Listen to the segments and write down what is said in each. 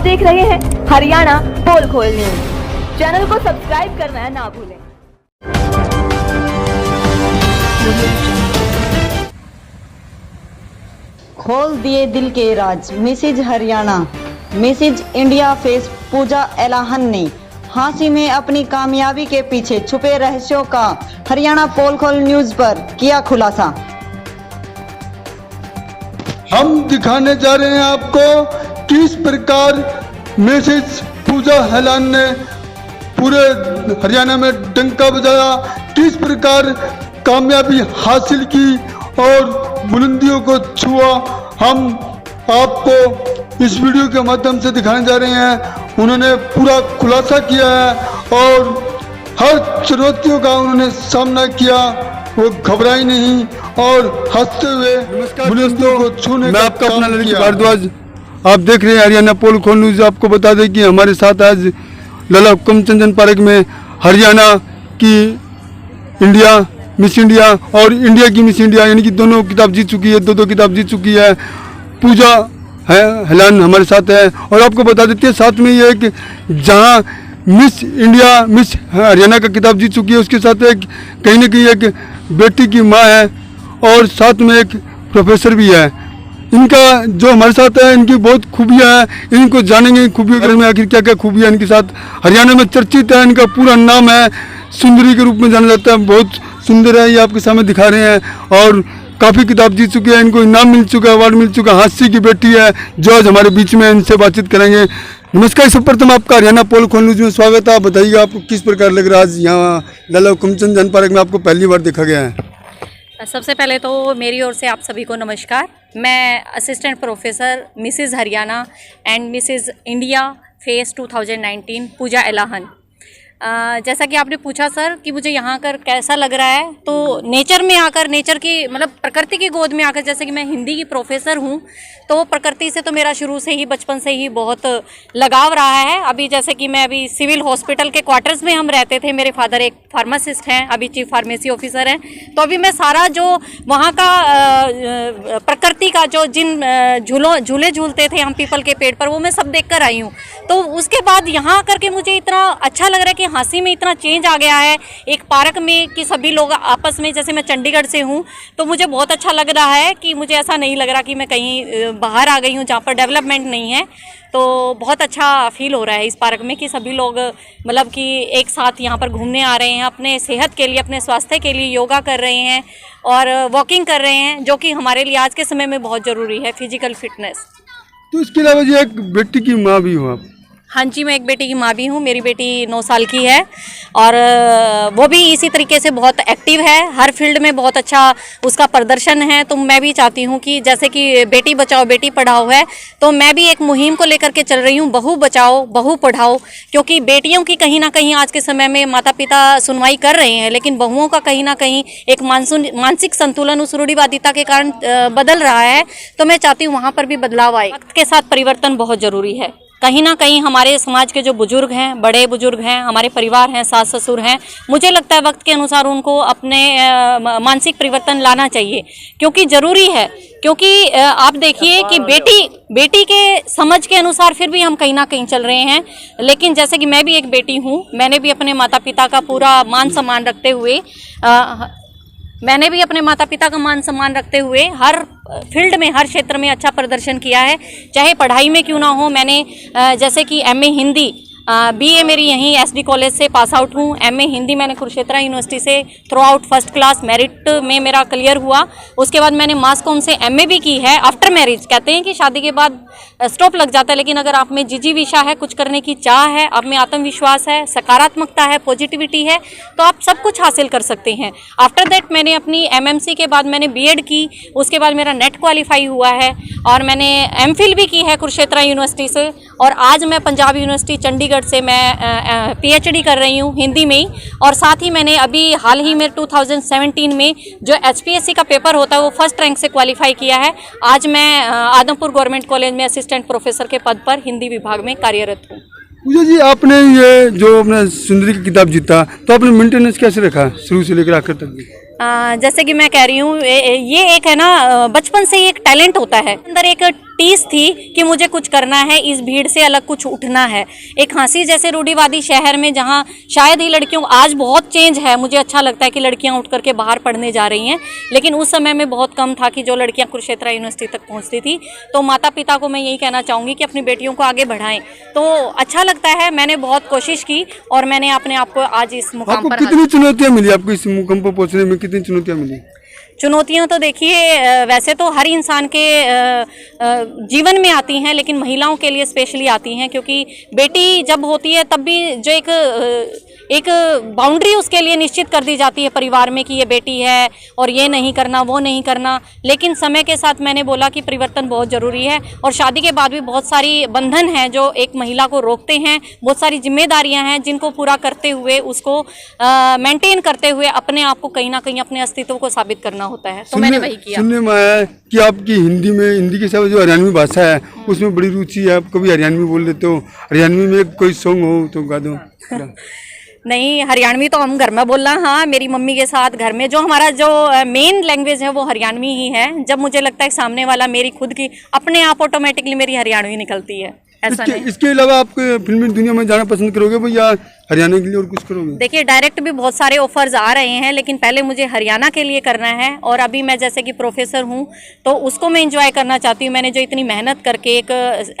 देख रहे हैं हरियाणा पोल खोल न्यूज। चैनल को सब्सक्राइब करना ना भूलें। खोल दिए दिल के राज, mrs Haryana, mrs India face Pooja Elahan ने हांसी में अपनी कामयाबी के पीछे छुपे रहस्यों का हरियाणा पोल खोल न्यूज पर किया खुलासा। हम दिखाने जा रहे हैं आपको किस प्रकार मिसेज पूजा एलाहन ने पूरे हरियाणा में डंका बजाया, किस प्रकार कामयाबी हासिल की और बुलंदियों को छुआ। हम आपको इस वीडियो के माध्यम से दिखाने जा रहे हैं। उन्होंने पूरा खुलासा किया है और हर चुनौतियों का उन्होंने सामना किया, वो घबराई नहीं और हंसते हुए बुलंदियों को छूने मैं आपका अपना ललित भारद्वाज, आप देख रहे हैं हरियाणा पोल खोल न्यूज। आपको बता दें कि हमारे साथ आज लाला हुक्मचंद पार्क में हरियाणा की मिस इंडिया और इंडिया की मिस इंडिया यानी कि दोनों किताब जीत चुकी है, दो किताब जीत चुकी है पूजा एलाहन हमारे साथ है। और आपको बता देते हैं साथ में ये कि जहां मिस इंडिया मिस हरियाणा का किताब जीत चुकी है, उसके साथ एक कहीं ना कहीं एक बेटी की माँ है और साथ में एक प्रोफेसर भी है। इनका जो हमारे साथ है, इनकी बहुत खूबियाँ हैं, इनको जानेंगे खूबियों के बारे में, आखिर क्या क्या खूबियाँ इनके साथ। हरियाणा में चर्चित है, इनका पूरा नाम है, सुंदरी के रूप में जाना जाता है, बहुत सुंदर है, ये आपके सामने दिखा रहे हैं और काफ़ी किताब जीत चुकी है, इनको इनाम मिल चुका है, अवार्ड मिल चुका है। हास्य की बेटी है जो आज हमारे बीच में, इनसे बातचीत करेंगे। नमस्कार, सर्वप्रथम आपका हरियाणा पोल खोल न्यूज में स्वागत है। आप बताइएगा आपको किस प्रकार लग रहा है आज यहाँ लाला हुक्मचंद पार्क में आपको पहली बार देखा गया है? सबसे पहले तो मेरी ओर से आप सभी को नमस्कार। मैं assistant professor Mrs Haryana and Mrs India face 2019 पूजा एलाहन। जैसा कि आपने पूछा सर कि मुझे यहाँ आकर कैसा लग रहा है, तो नेचर में आकर, नेचर की मतलब प्रकृति की गोद में आकर, जैसे कि मैं हिंदी की प्रोफेसर हूँ तो प्रकृति से तो मेरा शुरू से ही, बचपन से ही बहुत लगाव रहा है। अभी जैसे कि मैं अभी सिविल हॉस्पिटल के क्वार्टर्स में हम रहते थे, मेरे फादर एक फार्मासिस्ट हैं, अभी चीफ फार्मेसी ऑफिसर हैं, तो अभी मैं सारा जो वहाँ का प्रकृति का जो जिन झूले झूलते थे हम पीपल के पेड़ पर, वो मैं सब देख कर आई हूँ। तो उसके बाद यहाँ आकर के मुझे इतना अच्छा लग रहा है कि हंसी में इतना चेंज आ गया है एक पार्क में कि सभी लोग आपस में, जैसे मैं चंडीगढ़ से हूँ तो मुझे बहुत अच्छा लग रहा है कि मुझे ऐसा नहीं लग रहा कि मैं कहीं बाहर आ गई हूँ जहाँ पर डेवलपमेंट नहीं है। तो बहुत अच्छा फील हो रहा है इस पार्क में कि सभी लोग मतलब कि एक साथ यहाँ पर घूमने आ रहे हैं, अपने सेहत के लिए, अपने स्वास्थ्य के लिए योगा कर रहे हैं और वॉकिंग कर रहे हैं, जो कि हमारे लिए आज के समय में बहुत ज़रूरी है, फिजिकल फिटनेस। तो इसके अलावा जी एक बेटी की माँ भी हो आप? हाँ जी, मैं एक बेटी की माँ भी हूँ। मेरी बेटी 9 साल की है और वो भी इसी तरीके से बहुत एक्टिव है, हर फील्ड में बहुत अच्छा उसका प्रदर्शन है। तो मैं भी चाहती हूँ कि जैसे कि बेटी बचाओ बेटी पढ़ाओ है, तो मैं भी एक मुहिम को लेकर के चल रही हूँ, बहू बचाओ बहू पढ़ाओ, क्योंकि बेटियों की कहीं ना कहीं आज के समय में माता पिता सुनवाई कर रहे हैं, लेकिन बहुओं का कहीं ना कहीं एक मानसिक संतुलन उस रूढ़िवादिता के कारण बदल रहा है। तो मैं चाहती हूँ वहाँ पर भी बदलाव आए। वक्त के साथ परिवर्तन बहुत ज़रूरी है। कहीं ना कहीं हमारे समाज के जो बुजुर्ग हैं, बड़े बुजुर्ग हैं, हमारे परिवार हैं, सास ससुर हैं, मुझे लगता है वक्त के अनुसार उनको अपने मानसिक परिवर्तन लाना चाहिए, क्योंकि ज़रूरी है। क्योंकि आप देखिए कि बेटी के समझ के अनुसार फिर भी हम कहीं ना कहीं चल रहे हैं, लेकिन जैसे कि मैं भी एक बेटी हूँ, मैंने भी अपने माता पिता का पूरा मान सम्मान रखते हुए हर फील्ड में, हर क्षेत्र में अच्छा प्रदर्शन किया है, चाहे पढ़ाई में क्यों ना हो। मैंने जैसे कि एमए हिंदी, बीए मेरी यहीं एसडी कॉलेज से पास आउट हूँ। एमए हिंदी मैंने कुरुक्षेत्र यूनिवर्सिटी से through out first class merit में मेरा क्लियर हुआ। उसके बाद मैंने मास कॉम से एमए भी की है। आफ्टर मैरिज, कहते हैं कि शादी के बाद स्टॉप लग जाता है, लेकिन अगर आप में जिजीविषा है, कुछ करने की चाह है, आप में आत्मविश्वास है, सकारात्मकता है, पॉजिटिविटी है, तो आप सब कुछ हासिल कर सकते हैं। आफ्टर दैट मैंने अपनी एमएमसी के बाद मैंने बीएड की, उसके बाद मेरा नेट क्वालिफाई हुआ है और मैंने एमफिल भी की है कुरुक्षेत्र यूनिवर्सिटी से, और आज मैं पंजाब यूनिवर्सिटी चंडीगढ़ से मैं पीएचडी कर रही हूँ हिंदी में ही। और साथ ही मैंने अभी हाल ही में 2017 में जो एचपीएससी का पेपर होता है वो फर्स्ट रैंक से क्वालिफाई किया है। आज मैं आदमपुर गवर्नमेंट कॉलेज में असिस्टेंट प्रोफेसर के पद पर हिंदी विभाग में कार्यरत हूँ। पूजा जी, आपने ये जो अपना सुंदरी की किताब जीता, तो आपने मेंटेनेंस कैसे रखा शुरू से लेकर आखिर तक? जैसे कि मैं कह रही हूँ, ये एक है ना, बचपन से ही एक टैलेंट होता है, अंदर एक टीस थी कि मुझे कुछ करना है, इस भीड़ से अलग कुछ उठना है। एक हाँसी जैसे रूढ़िवादी शहर में जहाँ शायद ही लड़कियों, आज बहुत चेंज है, मुझे अच्छा लगता है कि लड़कियाँ उठ करके बाहर पढ़ने जा रही हैं, लेकिन उस समय में बहुत कम था कि जो लड़कियाँ कुरुक्षेत्र यूनिवर्सिटी तक पहुँचती थी। तो माता पिता को मैं यही कहना चाहूँगी कि अपनी बेटियों को आगे बढ़ाएं। तो अच्छा लगता है, मैंने बहुत कोशिश की और मैंने अपने आप को आज इस मुकाम आपको पर कितनी चुनौतियाँ मिली? आपको इस मुकाम पर पहुँचने में कितनी चुनौतियाँ मिली? चुनौतियां तो देखिए वैसे तो हर इंसान के जीवन में आती हैं, लेकिन महिलाओं के लिए स्पेशली आती हैं, क्योंकि बेटी जब होती है तब भी जो एक बाउंड्री उसके लिए निश्चित कर दी जाती है परिवार में कि ये बेटी है और ये नहीं करना, वो नहीं करना। लेकिन समय के साथ मैंने बोला कि परिवर्तन बहुत ज़रूरी है, और शादी के बाद भी बहुत सारी बंधन हैं जो एक महिला को रोकते हैं, बहुत सारी जिम्मेदारियां हैं जिनको पूरा करते हुए, उसको मेंटेन करते हुए अपने आप को कहीं ना कहीं अपने अस्तित्व को साबित करना होता है। तो मैंने वही किया। सुनने में आया है कि आपकी हिंदी के साथ जो हरियाणवी भाषा है उसमें बड़ी रुचि है, आप कभी हरियाणवी बोल देते हो। हरियाणवी में कोई सॉन्ग हो तो गा दो। नहीं, हरियाणवी तो हम घर में बोलना, हाँ मेरी मम्मी के साथ घर में जो हमारा जो मेन लैंग्वेज है वो हरियाणवी ही है। जब मुझे लगता है सामने वाला मेरी खुद की अपने आप ऑटोमेटिकली मेरी हरियाणवी निकलती है। इसके अलावा आप फिल्मी दुनिया में जाना पसंद करोगे भैया, हरियाणा के लिए और कुछ करोगे? देखिए डायरेक्ट भी बहुत सारे ऑफर्स आ रहे हैं, लेकिन पहले मुझे हरियाणा के लिए करना है। और अभी मैं जैसे कि प्रोफेसर हूँ तो उसको मैं एंजॉय करना चाहती हूँ। मैंने जो इतनी मेहनत करके एक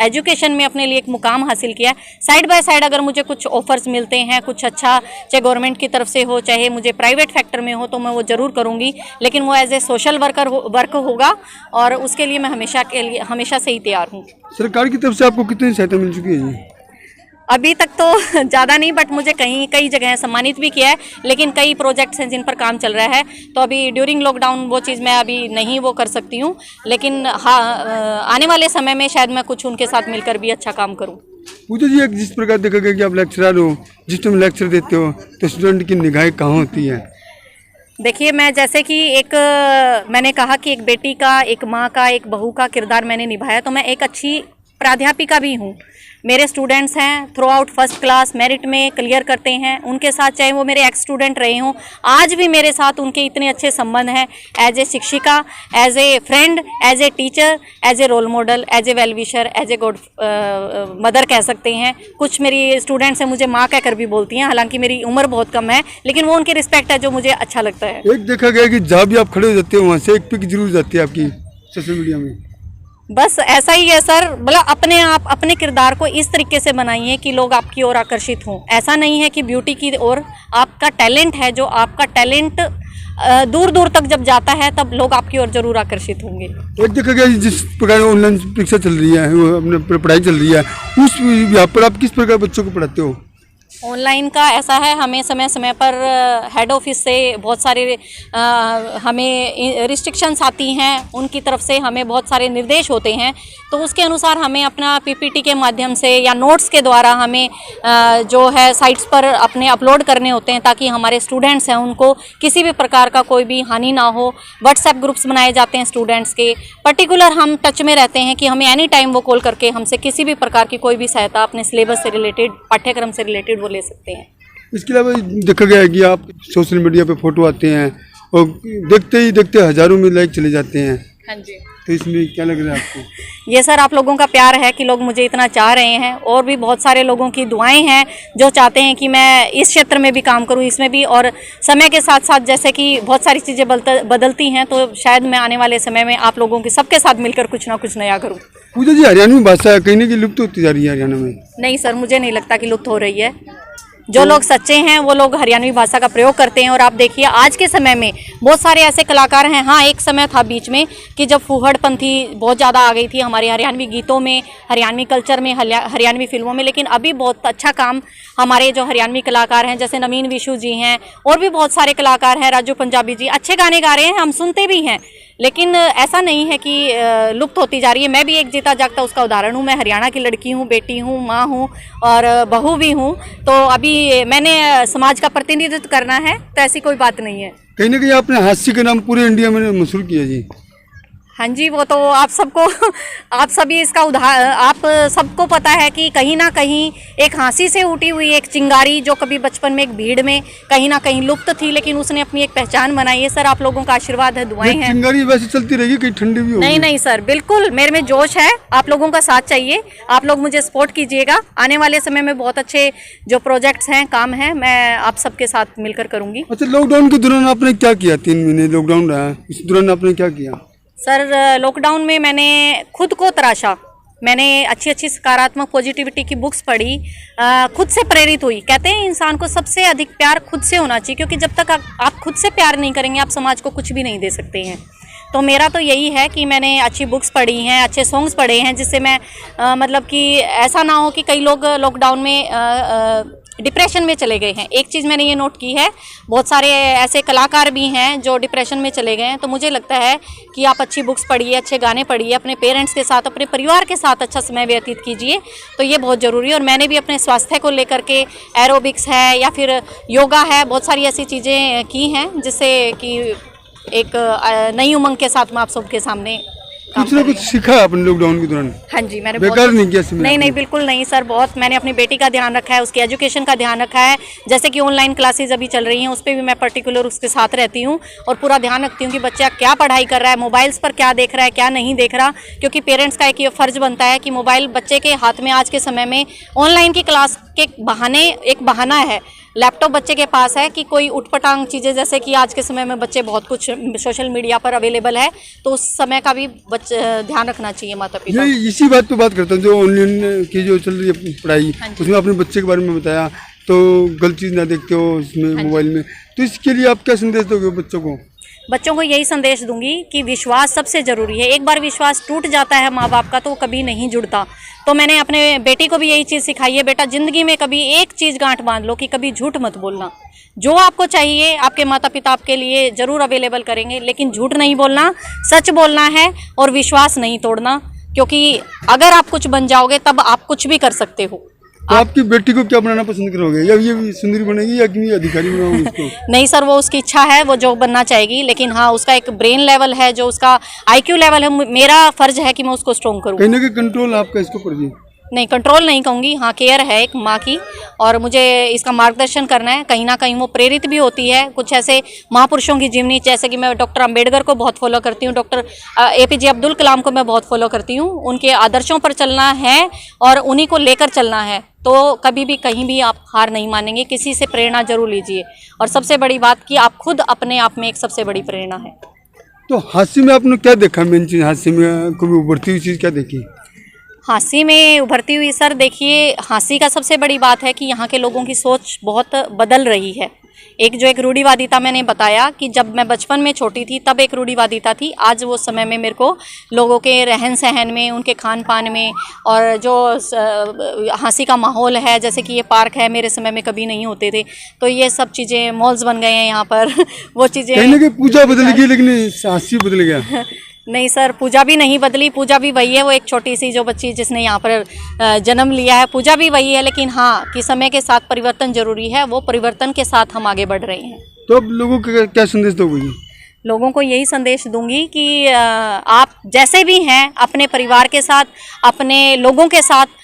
एजुकेशन में अपने लिए एक मुकाम हासिल किया है, साइड बाय साइड अगर मुझे कुछ ऑफर्स मिलते हैं, कुछ अच्छा, चाहे गवर्नमेंट की तरफ से हो चाहे मुझे प्राइवेट सेक्टर में हो, तो मैं वो ज़रूर करूँगी। लेकिन वो एज ए सोशल वर्क होगा और उसके लिए मैं हमेशा से ही तैयार हूँ। सरकार की तरफ से आपको कितनी सहायता मिल चुकी है जी? अभी तक तो ज़्यादा नहीं, बट मुझे कई जगह सम्मानित भी किया है, लेकिन कई प्रोजेक्ट्स हैं जिन पर काम चल रहा है। तो अभी ड्यूरिंग लॉकडाउन वो चीज़ मैं अभी नहीं वो कर सकती हूँ, लेकिन हाँ आने वाले समय में शायद मैं कुछ उनके साथ मिलकर भी अच्छा काम करूँ। पूजा जी, एक जिस प्रकार देखा गया कि आप लेक्चरर हो, जिस टाइम लेक्चर देते हो तो स्टूडेंट की निगाहें कहाँ होती है? देखिए मैं जैसे कि मैंने कहा कि एक बेटी का, एक माँ का, एक बहू का किरदार मैंने निभाया, तो मैं एक अच्छी प्राध्यापिका भी हूँ। मेरे स्टूडेंट्स हैं through out first class merit में क्लियर करते हैं, उनके साथ चाहे वो मेरे एक्स स्टूडेंट रहे हों, आज भी मेरे साथ उनके इतने अच्छे संबंध हैं। एज ए शिक्षिका, as a friend, as a teacher, as a role model, as a well wisher, as a good mother कह सकते हैं। कुछ मेरी स्टूडेंट्स हैं मुझे माँ कहकर भी बोलती हैं, हालांकि मेरी उम्र बहुत कम है, लेकिन वो उनकी रिस्पेक्ट है जो मुझे अच्छा लगता है। एक देखा गया कि जहाँ भी आप खड़े हो जाते हो वहाँ से एक पिक जरूर जाती है आपकी सोशल मीडिया में। बस ऐसा ही है सर, मतलब अपने आप अपने किरदार को इस तरीके से बनाइए कि लोग आपकी ओर आकर्षित हों। ऐसा नहीं है कि ब्यूटी की ओर, आपका टैलेंट है, जो आपका टैलेंट दूर दूर तक जब जाता है तब लोग आपकी ओर जरूर आकर्षित होंगे। एक देखा गया जिस प्रकार ऑनलाइन परीक्षा चल रही है, वो अपने पढ़ाई चल रही है, उस यहाँ पर आप किस प्रकार बच्चों को पढ़ाते हो? ऑनलाइन का ऐसा है, हमें समय समय पर हेड ऑफिस से बहुत सारे हमें रिस्ट्रिक्शंस आती हैं, उनकी तरफ से हमें बहुत सारे निर्देश होते हैं, तो उसके अनुसार हमें अपना पीपीटी के माध्यम से या नोट्स के द्वारा हमें जो है साइट्स पर अपने अपलोड करने होते हैं, ताकि हमारे स्टूडेंट्स हैं उनको किसी भी प्रकार का कोई भी हानि ना हो। व्हाट्सएप ग्रुप्स बनाए जाते हैं स्टूडेंट्स के, पर्टिकुलर हम टच में रहते हैं कि हमें एनी टाइम वो कॉल करके हमसे किसी भी प्रकार की कोई भी सहायता अपने सिलेबस से रिलेटेड, पाठ्यक्रम से रिलेटेड ले सकते हैं। इसके अलावा देखा गया है कि आप सोशल मीडिया पे फोटो आते हैं और देखते ही देखते हजारों में लाइक चले जाते हैं। हाँ जी। तो इसमें क्या लग रहा है आपको? ये सर आप लोगों का प्यार है कि लोग मुझे इतना चाह रहे हैं, और भी बहुत सारे लोगों की दुआएं हैं जो चाहते हैं कि मैं इस क्षेत्र में भी काम करूं, इसमें भी। और समय के साथ साथ जैसे कि बहुत सारी चीज़ें बदलती हैं, तो शायद मैं आने वाले समय में आप लोगों के सबके साथ मिलकर कुछ ना कुछ नया करूं। पूजा जी, हरियाणवी भाषा कहीं ना कहीं लुप्त होती जा रही है हरियाणा में? नहीं सर, मुझे नहीं लगता कि लुप्त हो रही है। जो लोग सच्चे हैं वो लोग हरियाणवी भाषा का प्रयोग करते हैं। और आप देखिए आज के समय में बहुत सारे ऐसे कलाकार हैं। हाँ, एक समय था बीच में कि जब फूहड़पंथी बहुत ज़्यादा आ गई थी हमारे हरियाणवी गीतों में, हरियाणवी कल्चर में, हरियाणवी फिल्मों में, लेकिन अभी बहुत अच्छा काम हमारे जो हरियाणवी कलाकार हैं, जैसे नवीन विशु जी हैं, और भी बहुत सारे कलाकार हैं, राजू पंजाबी जी अच्छे गाने गा रहे हैं, हम सुनते भी हैं। लेकिन ऐसा नहीं है कि लुप्त होती जा रही है। मैं भी एक जीता जागता उसका उदाहरण हूँ। मैं हरियाणा की लड़की हूँ, बेटी हूँ, माँ हूँ और बहू भी हूँ। तो अभी मैंने समाज का प्रतिनिधित्व करना है, तो ऐसी कोई बात नहीं है। कहीं ना कहीं आपने हास्य के नाम पूरे इंडिया में मशहूर किया जी। हाँ जी, वो तो आप सभी इसका आप सबको पता है कि कहीं ना कहीं एक हाँसी से उठी हुई एक चिंगारी जो कभी बचपन में एक भीड़ में कहीं ना कहीं लुप्त थी, लेकिन उसने अपनी एक पहचान बनाई है। सर, आप लोगों का आशीर्वाद है, दुआएं हैं। चिंगारी वैसे चलती रहेगी, कहीं ठंडी भी होगी? नहीं सर, बिल्कुल मेरे में जोश है, आप लोगों का साथ चाहिए, आप लोग मुझे सपोर्ट कीजिएगा। आने वाले समय में बहुत अच्छे जो प्रोजेक्ट्स हैं, काम हैं, मैं आप सबके साथ मिलकर करूँगी। अच्छा, लॉकडाउन के दौरान आपने क्या किया? 3 महीने लॉकडाउन रहा, इस दौरान आपने क्या किया? सर, लॉकडाउन में मैंने खुद को तराशा, मैंने अच्छी सकारात्मक पॉजिटिविटी की बुक्स पढ़ी, खुद से प्रेरित हुई। कहते हैं इंसान को सबसे अधिक प्यार खुद से होना चाहिए, क्योंकि जब तक आप खुद से प्यार नहीं करेंगे आप समाज को कुछ भी नहीं दे सकते हैं। तो मेरा तो यही है कि मैंने अच्छी बुक्स पढ़ी हैं, अच्छे सॉन्ग्स पढ़े हैं, जिससे मैं मतलब कि ऐसा ना हो कि कई लोग लॉकडाउन में डिप्रेशन में चले गए हैं। एक चीज़ मैंने ये नोट की है, बहुत सारे ऐसे कलाकार भी हैं जो डिप्रेशन में चले गए हैं। तो मुझे लगता है कि आप अच्छी बुक्स पढ़िए, अच्छे गाने पढ़िए, अपने पेरेंट्स के साथ, अपने परिवार के साथ अच्छा समय व्यतीत कीजिए, तो ये बहुत ज़रूरी है। और मैंने भी अपने स्वास्थ्य को लेकर के एरोबिक्स है या फिर योगा है, बहुत सारी ऐसी चीज़ें की हैं जिससे कि एक नई उमंग के साथ मैं आप सबके सामने कुछ ना कुछ सीखा आपने लॉकडाउन के दौरान? हाँ जी, मैंने बेकार नहीं किया इसमें? नहीं, बिल्कुल नहीं सर, बहुत मैंने अपनी बेटी का ध्यान रखा है, उसकी एजुकेशन का ध्यान रखा है। जैसे कि ऑनलाइन क्लासेस अभी चल रही हैं, उस पर भी मैं पर्टिकुलर उसके साथ रहती हूँ और पूरा ध्यान रखती हूँ कि बच्चा क्या पढ़ाई कर रहा है, मोबाइल्स पर क्या देख रहा है, क्या नहीं देख रहा, क्योंकि पेरेंट्स का एक ये फ़र्ज़ बनता है कि मोबाइल बच्चे के हाथ में आज के समय में ऑनलाइन की क्लास के बहाने एक बहाना है, लैपटॉप बच्चे के पास है कि कोई उठपटांग चीज़ें, जैसे कि आज के समय में बच्चे बहुत कुछ सोशल मीडिया पर अवेलेबल है, तो उस समय का भी ध्यान रखना चाहिए माता पिता। ये इसी बात पे बात करता हूँ, जो ऑनलाइन की जो चल रही है पढ़ाई, उसमें अपने बच्चे के बारे में बताया, तो गलत चीज़ ना देखते हो इसमें मोबाइल में, तो इसके लिए आप क्या संदेश दोगे बच्चों को? बच्चों को यही संदेश दूंगी कि विश्वास सबसे ज़रूरी है। एक बार विश्वास टूट जाता है माँ बाप का तो वो कभी नहीं जुड़ता। तो मैंने अपने बेटी को भी यही चीज़ सिखाई है, बेटा ज़िंदगी में कभी एक चीज़ गांठ बांध लो कि कभी झूठ मत बोलना। जो आपको चाहिए आपके माता पिता आपके लिए ज़रूर अवेलेबल करेंगे, लेकिन झूठ नहीं बोलना, सच बोलना है और विश्वास नहीं तोड़ना, क्योंकि अगर आप कुछ बन जाओगे तब आप कुछ भी कर सकते हो। तो आपकी बेटी को क्या बनाना पसंद करोगे, या ये भी सुंदरी बनेगी या कि अधिकारी बनाओगे उसको? नहीं सर, वो उसकी इच्छा है, वो जो बनना चाहेगी, लेकिन हाँ उसका एक ब्रेन लेवल है, जो उसका IQ लेवल है, मेरा फर्ज है कि मैं उसको स्ट्रॉन्ग करूँ। कहीं ना कहीं कंट्रोल आपका इसको पर जी? नहीं, कंट्रोल नहीं कहूँगी, हाँ केयर है एक माँ की, और मुझे इसका मार्गदर्शन करना है। कहीं ना कहीं वो प्रेरित भी होती है कुछ ऐसे महापुरुषों की जीवनी, जैसे कि मैं डॉक्टर अंबेडकर को बहुत फॉलो करती हूँ, डॉक्टर APJ अब्दुल कलाम को मैं बहुत फॉलो करती हूँ। उनके आदर्शों पर चलना है और उन्हीं को लेकर चलना है, तो कभी भी कहीं भी आप हार नहीं मानेंगे, किसी से प्रेरणा जरूर लीजिए। और सबसे बड़ी बात कि आप खुद अपने आप में एक सबसे बड़ी प्रेरणा है। तो हादसे में आपने क्या देखा? मेन चीज़ हादसे में कभी उभरती हुई चीज़ क्या देखी? हाँसी में उभरती हुई सर, देखिए हाँसी का सबसे बड़ी बात है कि यहाँ के लोगों की सोच बहुत बदल रही है। एक रूढ़िवादिता मैंने बताया कि जब मैं बचपन में छोटी थी तब एक रूढ़िवादिता थी, आज वो समय में मेरे को लोगों के रहन सहन में, उनके खान पान में, और जो हंसी का माहौल है, जैसे कि ये पार्क है, मेरे समय में कभी नहीं होते थे, तो ये सब चीज़ें मॉल्स बन गए हैं यहाँ पर वो चीज़ें कहीं ना कहीं पूजा बदल गई, लेकिन हंसी बदल गया। नहीं सर, पूजा भी नहीं बदली, पूजा भी वही है, वो एक छोटी सी जो बच्ची जिसने यहाँ पर जन्म लिया है, पूजा भी वही है, लेकिन हाँ कि समय के साथ परिवर्तन जरूरी है, वो परिवर्तन के साथ हम आगे बढ़ रहे हैं। तो अब लोगों को क्या संदेश दोगे? लोगों को यही संदेश दूंगी कि आप जैसे भी हैं अपने परिवार के साथ, अपने लोगों के साथ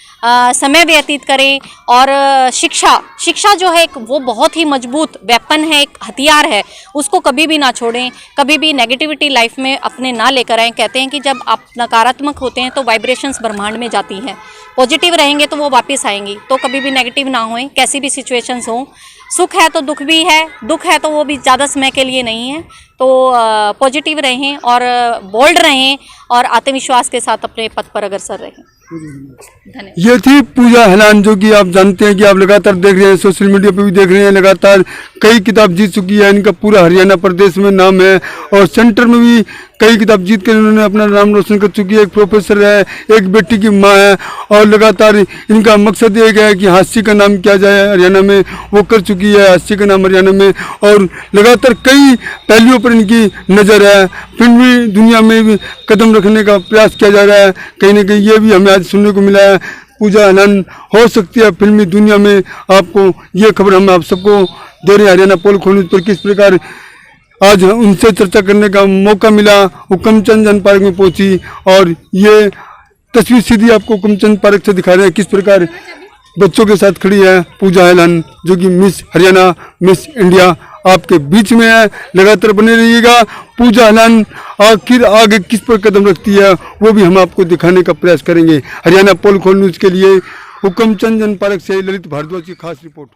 समय व्यतीत करें, और शिक्षा जो है वो बहुत ही मजबूत वेपन है, एक हथियार है, उसको कभी भी ना छोड़ें, कभी भी नेगेटिविटी लाइफ में अपने ना लेकर आएँ। कहते हैं कि जब आप नकारात्मक होते हैं तो वाइब्रेशंस ब्रह्मांड में जाती हैं, पॉजिटिव रहेंगे तो वो वापस आएंगी। तो कभी भी नेगेटिव ना होएं, कैसी भी सिचुएशंस हों, सुख है तो दुख भी है, दुख है तो वो भी ज़्यादा समय के लिए नहीं है। तो पॉजिटिव रहें और बोल्ड रहें और आत्मविश्वास के साथ अपने पथ पर अग्रसर रहें। धन्यवाद। ये थी पूजा हेलान, जो कि आप जानते हैं कि आप लगातार देख रहे हैं, सोशल मीडिया पे भी देख रहे हैं, लगातार कई किताब जीत चुकी है, इनका पूरा हरियाणा प्रदेश में नाम है, और सेंटर में भी कई किताब जीत कर इन्होंने अपना नाम रोशन कर चुकी है। एक प्रोफेसर है, एक बेटी की माँ है, और लगातार इनका मकसद एक है कि हास्य का नाम किया जाए हरियाणा में, वो कर चुकी है हास्य का नाम हरियाणा में, और लगातार कई पहलुओं पर इनकी नज़र है। फिल्मी दुनिया में भी कदम रखने का प्रयास किया जा रहा है, कहीं ना कहीं ये भी हमें आज सुनने को मिला है। पूजा हेलान हो सकती है फिल्मी दुनिया में, आपको ये खबर हम आप सबको दे रहे हैं। हरियाणा पोल खोल न्यूज़ पर किस प्रकार आज उनसे चर्चा करने का मौका मिला। वो हुकमचंद पार्क में पहुंची और ये तस्वीर सीधी आपको हुकमचंद पार्क से दिखा रहे हैं किस प्रकार बच्चों के साथ खड़ी है पूजा हेलन, जो कि मिस हरियाणा मिस इंडिया आपके बीच में है। लगातार बने रहिएगा। पूजा हेलन आखिर आगे किस पर कदम रखती है वो भी हम आपको दिखाने का प्रयास करेंगे। हरियाणा पोल खोल न्यूज़ के लिए हुकमचंद पार्क से ललित भारद्वाज की खास रिपोर्ट।